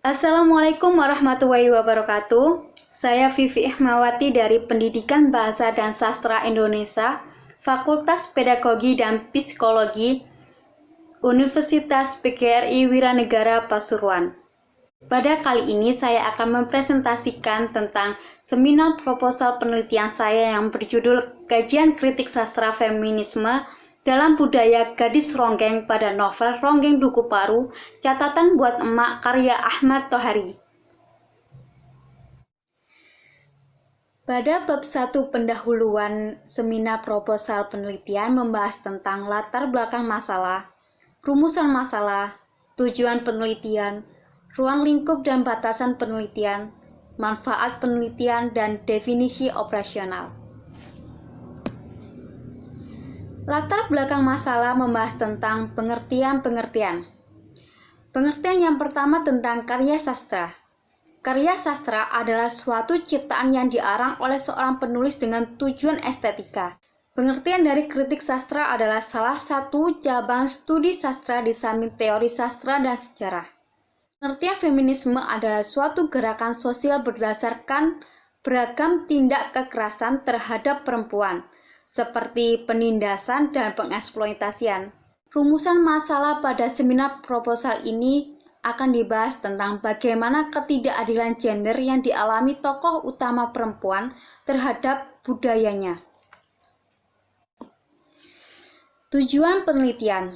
Assalamualaikum warahmatullahi wabarakatuh. Saya Vivi Ihmawati dari Pendidikan Bahasa dan Sastra Indonesia, Fakultas Pedagogi dan Psikologi, Universitas PGRI Wiranegara Pasuruan. Pada kali ini saya akan mempresentasikan tentang seminar proposal penelitian saya yang berjudul Kajian Kritik Sastra Feminisme dalam Budaya Gadis Ronggeng pada novel Ronggeng Duku Paru, Catatan Buat Emak karya Ahmad Tohari. Pada bab 1 pendahuluan seminar proposal penelitian membahas tentang latar belakang masalah, rumusan masalah, tujuan penelitian, ruang lingkup dan batasan penelitian, manfaat penelitian, dan definisi operasional. Latar belakang masalah membahas tentang pengertian-pengertian. Pengertian yang pertama tentang karya sastra. Karya sastra adalah suatu ciptaan yang diarang oleh seorang penulis dengan tujuan estetika. Pengertian dari kritik sastra adalah salah satu cabang studi sastra di samping teori sastra dan sejarah. Pengertian feminisme adalah suatu gerakan sosial berdasarkan beragam tindak kekerasan terhadap perempuan, seperti penindasan dan pengeksploitasian. Rumusan masalah pada seminar proposal ini akan dibahas tentang bagaimana ketidakadilan gender yang dialami tokoh utama perempuan terhadap budayanya. Tujuan penelitian.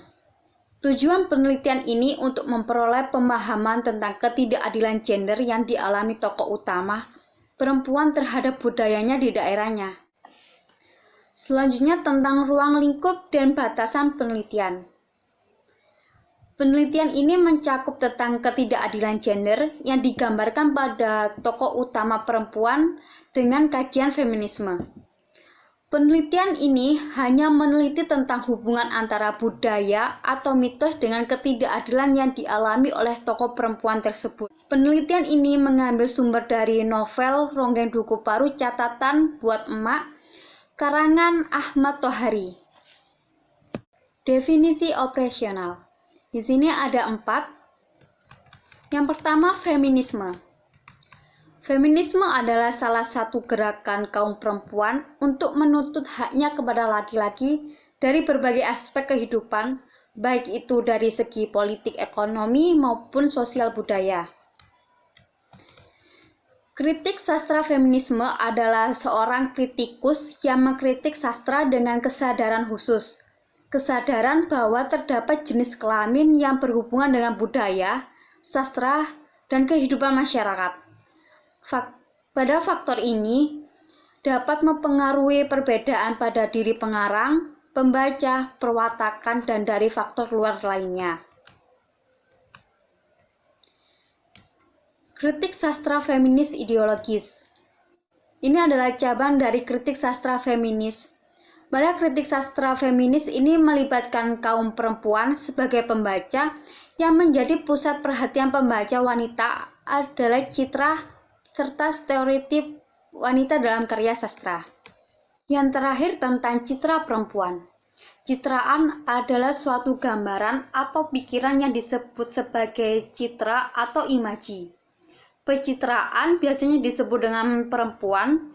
Tujuan penelitian ini untuk memperoleh pemahaman tentang ketidakadilan gender yang dialami tokoh utama perempuan terhadap budayanya di daerahnya. Selanjutnya tentang ruang lingkup dan batasan penelitian. Penelitian ini mencakup tentang ketidakadilan gender yang digambarkan pada tokoh utama perempuan dengan kajian feminisme. Penelitian ini hanya meneliti tentang hubungan antara budaya atau mitos dengan ketidakadilan yang dialami oleh tokoh perempuan tersebut. Penelitian ini mengambil sumber dari novel Ronggeng Duku Paru, Catatan Buat Emak, karangan Ahmad Tohari. Definisi operasional. Di sini ada 4. Yang pertama, feminisme. Feminisme adalah salah satu gerakan kaum perempuan untuk menuntut haknya kepada laki-laki dari berbagai aspek kehidupan, baik itu dari segi politik, ekonomi, maupun sosial budaya. Kritik sastra feminisme adalah seorang kritikus yang mengkritik sastra dengan kesadaran khusus. Kesadaran bahwa terdapat jenis kelamin yang berhubungan dengan budaya, sastra, dan kehidupan masyarakat. Pada faktor ini dapat mempengaruhi perbedaan pada diri pengarang, pembaca, perwatakan, dan dari faktor luar lainnya. Kritik sastra feminis ideologis. Ini adalah cabang dari kritik sastra feminis. Pada kritik sastra feminis ini melibatkan kaum perempuan sebagai pembaca yang menjadi pusat perhatian pembaca. Wanita adalah citra serta stereotip wanita dalam karya sastra. Yang terakhir tentang citra perempuan. Citraan adalah suatu gambaran atau pikiran yang disebut sebagai citra atau imaji. Pencitraan biasanya disebut dengan perempuan,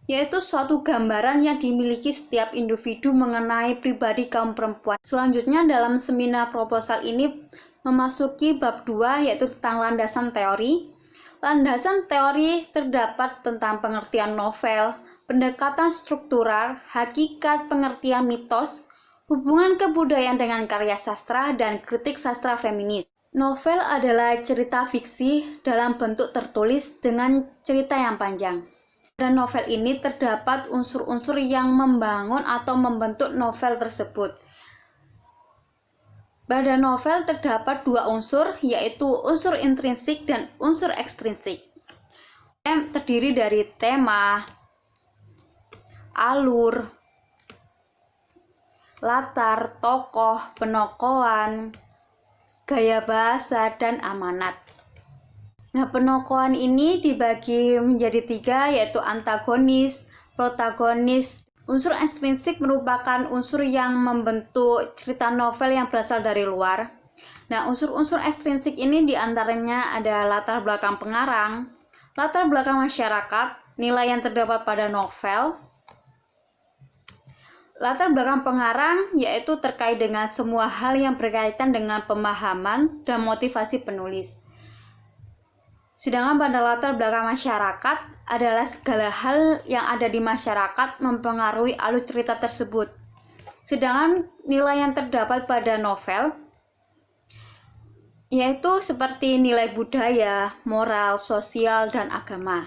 yaitu suatu gambaran yang dimiliki setiap individu mengenai pribadi kaum perempuan. Selanjutnya dalam seminar proposal ini memasuki bab 2, yaitu tentang landasan teori. Landasan teori terdapat tentang pengertian novel, pendekatan struktural, hakikat pengertian mitos, hubungan kebudayaan dengan karya sastra, dan kritik sastra feminis. Novel adalah cerita fiksi dalam bentuk tertulis dengan cerita yang panjang. Pada novel ini terdapat unsur-unsur yang membangun atau membentuk novel tersebut. Pada novel terdapat 2 unsur, yaitu unsur intrinsik dan unsur ekstrinsik. Yang terdiri dari tema, alur, latar, tokoh, penokohan, gaya bahasa, dan amanat. Nah, penokohan ini dibagi menjadi 3, yaitu antagonis, protagonis. Unsur ekstrinsik merupakan unsur yang membentuk cerita novel yang berasal dari luar. Nah, unsur-unsur ekstrinsik ini diantaranya ada latar belakang pengarang, latar belakang masyarakat, nilai yang terdapat pada novel. Latar belakang pengarang yaitu terkait dengan semua hal yang berkaitan dengan pemahaman dan motivasi penulis. Sedangkan pada latar belakang masyarakat adalah segala hal yang ada di masyarakat mempengaruhi alur cerita tersebut. Sedangkan nilai yang terdapat pada novel yaitu seperti nilai budaya, moral, sosial, dan agama.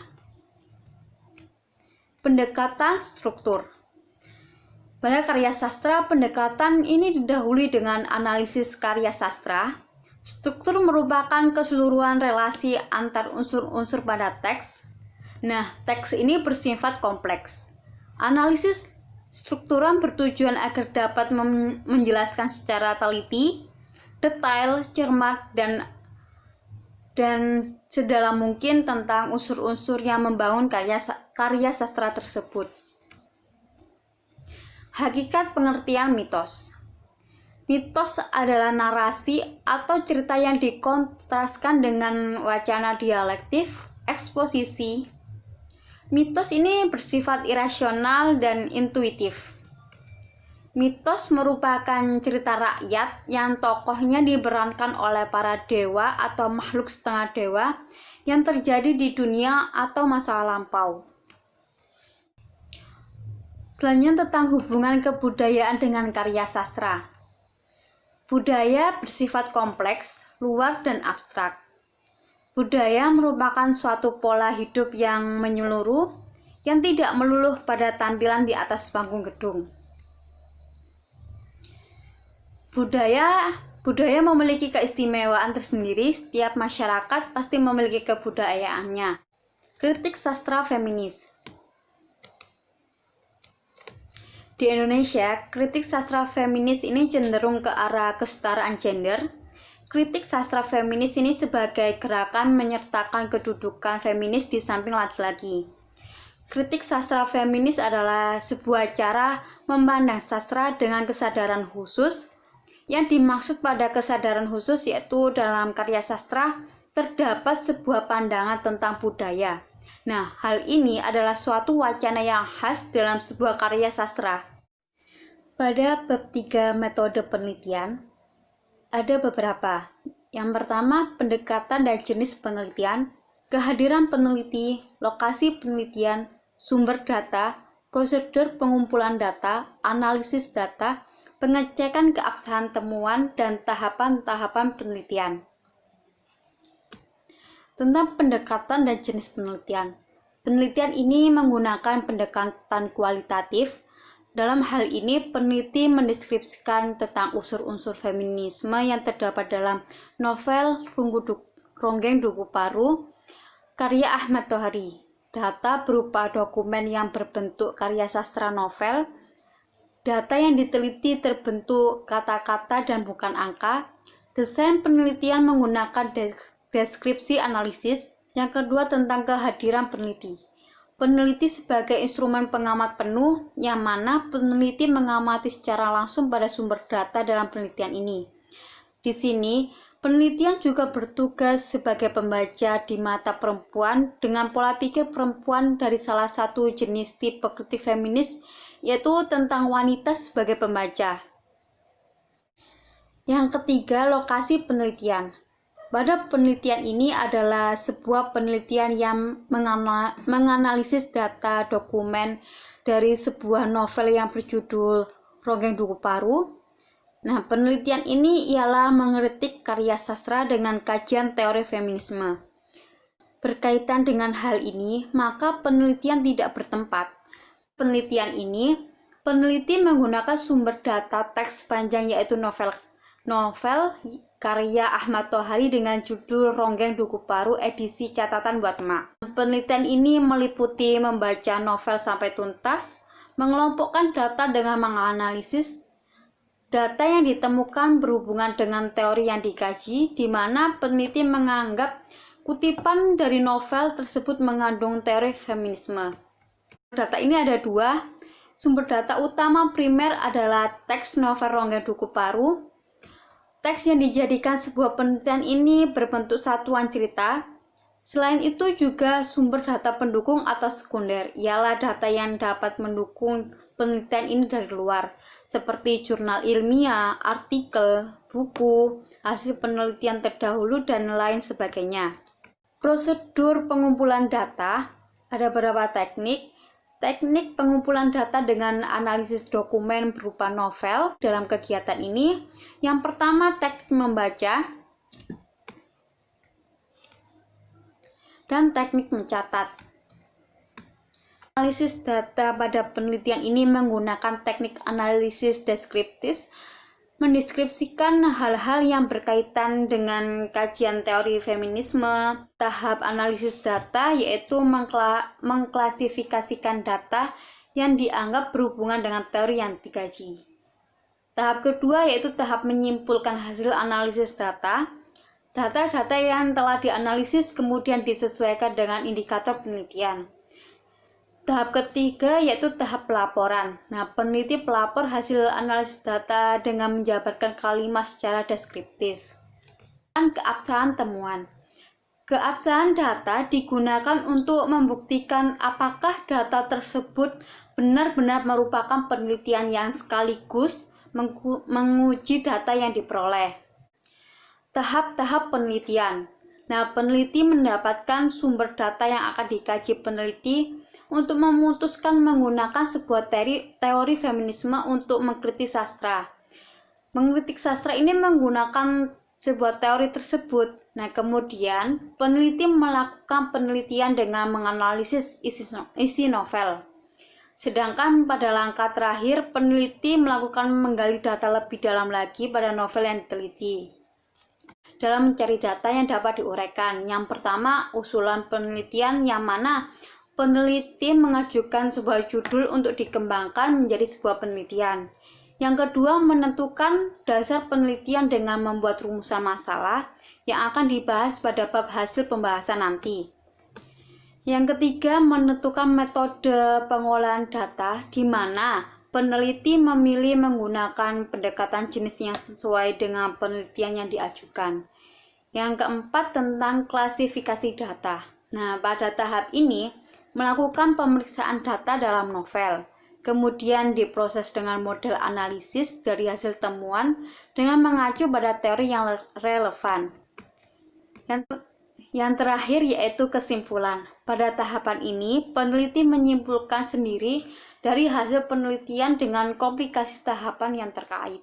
Pendekatan struktur. Pada karya sastra, pendekatan ini didahului dengan analisis karya sastra. Struktur merupakan keseluruhan relasi antar unsur-unsur pada teks. Nah, teks ini bersifat kompleks. Analisis struktural bertujuan agar dapat menjelaskan secara teliti, detail, cermat, dan sedalam mungkin tentang unsur-unsur yang membangun karya sastra tersebut. Hakikat pengertian mitos. Mitos adalah narasi atau cerita yang dikontraskan dengan wacana dialektif, eksposisi. Mitos ini bersifat irasional dan intuitif. Mitos merupakan cerita rakyat yang tokohnya diperankan oleh para dewa atau makhluk setengah dewa yang terjadi di dunia atau masa lampau. Selanjutnya tentang hubungan kebudayaan dengan karya sastra. Budaya bersifat kompleks, luar, dan abstrak. Budaya merupakan suatu pola hidup yang menyeluruh, yang tidak meluluh pada tampilan di atas panggung gedung. Budaya memiliki keistimewaan tersendiri, setiap masyarakat pasti memiliki kebudayaannya. Kritik sastra feminis. Di Indonesia, kritik sastra feminis ini cenderung ke arah kesetaraan gender. Kritik sastra feminis ini sebagai gerakan menyertakan kedudukan feminis di samping laki-laki. Kritik sastra feminis adalah sebuah cara memandang sastra dengan kesadaran khusus. Yang dimaksud pada kesadaran khusus yaitu dalam karya sastra terdapat sebuah pandangan tentang budaya. Nah, hal ini adalah suatu wacana yang khas dalam sebuah karya sastra. Pada bab 3 metode penelitian, ada beberapa. Yang pertama, pendekatan dan jenis penelitian, kehadiran peneliti, lokasi penelitian, sumber data, prosedur pengumpulan data, analisis data, pengecekan keabsahan temuan, dan tahapan-tahapan penelitian. Tentang pendekatan dan jenis penelitian. Penelitian ini menggunakan pendekatan kualitatif. Dalam hal ini, peneliti mendeskripsikan tentang unsur-unsur feminisme yang terdapat dalam novel Ronggeng Duku Paru, karya Ahmad Tohari. Data berupa dokumen yang berbentuk karya sastra novel. Data yang diteliti terbentuk kata-kata dan bukan angka. Desain penelitian menggunakan deskripsi analisis. Yang kedua tentang kehadiran peneliti. Peneliti sebagai instrumen pengamat penuh, yang mana peneliti mengamati secara langsung pada sumber data dalam penelitian ini. Di sini, penelitian juga bertugas sebagai pembaca di mata perempuan dengan pola pikir perempuan dari salah satu jenis tipe kritik feminis, yaitu tentang wanita sebagai pembaca. Yang ketiga, lokasi penelitian. Pada penelitian ini adalah sebuah penelitian yang menganalisis data dokumen dari sebuah novel yang berjudul Ronggeng Duku Paru. Nah, penelitian ini ialah mengkritik karya sastra dengan kajian teori feminisme. Berkaitan dengan hal ini, maka penelitian tidak bertempat. Penelitian ini, peneliti menggunakan sumber data teks panjang yaitu novel karya Ahmad Tohari dengan judul Ronggeng Duku Paru edisi catatan buat Mak. Penelitian ini meliputi membaca novel sampai tuntas, mengelompokkan data dengan menganalisis data yang ditemukan berhubungan dengan teori yang dikaji, di mana peneliti menganggap kutipan dari novel tersebut mengandung teori feminisme. Data ini ada dua. Sumber data utama primer adalah teks novel Ronggeng Duku Paru. Teks yang dijadikan sebuah penelitian ini berbentuk satuan cerita. Selain itu juga sumber data pendukung atau sekunder, ialah data yang dapat mendukung penelitian ini dari luar, seperti jurnal ilmiah, artikel, buku, hasil penelitian terdahulu, dan lain sebagainya. Prosedur pengumpulan data, ada beberapa teknik. Teknik pengumpulan data dengan analisis dokumen berupa novel dalam kegiatan ini. Yang pertama, teknik membaca dan teknik mencatat. Analisis data pada penelitian ini menggunakan teknik analisis deskriptif, mendeskripsikan hal-hal yang berkaitan dengan kajian teori feminisme. Tahap analisis data yaitu mengklasifikasikan data yang dianggap berhubungan dengan teori yang dikaji. Tahap kedua yaitu tahap menyimpulkan hasil analisis data. Data-data yang telah dianalisis kemudian disesuaikan dengan indikator penelitian. Tahap ketiga yaitu tahap pelaporan. Nah, peneliti pelapor hasil analisis data dengan menjabarkan kalimat secara deskriptif. Dan keabsahan temuan. Keabsahan data digunakan untuk membuktikan apakah data tersebut benar-benar merupakan penelitian yang sekaligus menguji data yang diperoleh. Tahap-tahap penelitian. Nah, peneliti mendapatkan sumber data yang akan dikaji peneliti untuk memutuskan menggunakan sebuah teori feminisme untuk mengkritik sastra. Mengkritik sastra ini menggunakan sebuah teori tersebut. Nah, kemudian peneliti melakukan penelitian dengan menganalisis isi novel. Sedangkan pada langkah terakhir, peneliti melakukan menggali data lebih dalam lagi pada novel yang diteliti. Dalam mencari data yang dapat diuraikan, yang pertama, usulan penelitian yang mana peneliti mengajukan sebuah judul untuk dikembangkan menjadi sebuah penelitian. Yang kedua, menentukan dasar penelitian dengan membuat rumusan masalah yang akan dibahas pada bab hasil pembahasan nanti. Yang ketiga, menentukan metode pengolahan data di mana peneliti memilih menggunakan pendekatan jenis yang sesuai dengan penelitian yang diajukan. Yang keempat, tentang klasifikasi data. Nah, pada tahap ini melakukan pemeriksaan data dalam novel, kemudian diproses dengan model analisis dari hasil temuan dengan mengacu pada teori yang relevan. Yang terakhir yaitu kesimpulan. Pada tahapan ini, peneliti menyimpulkan sendiri dari hasil penelitian dengan komplikasi tahapan yang terkait.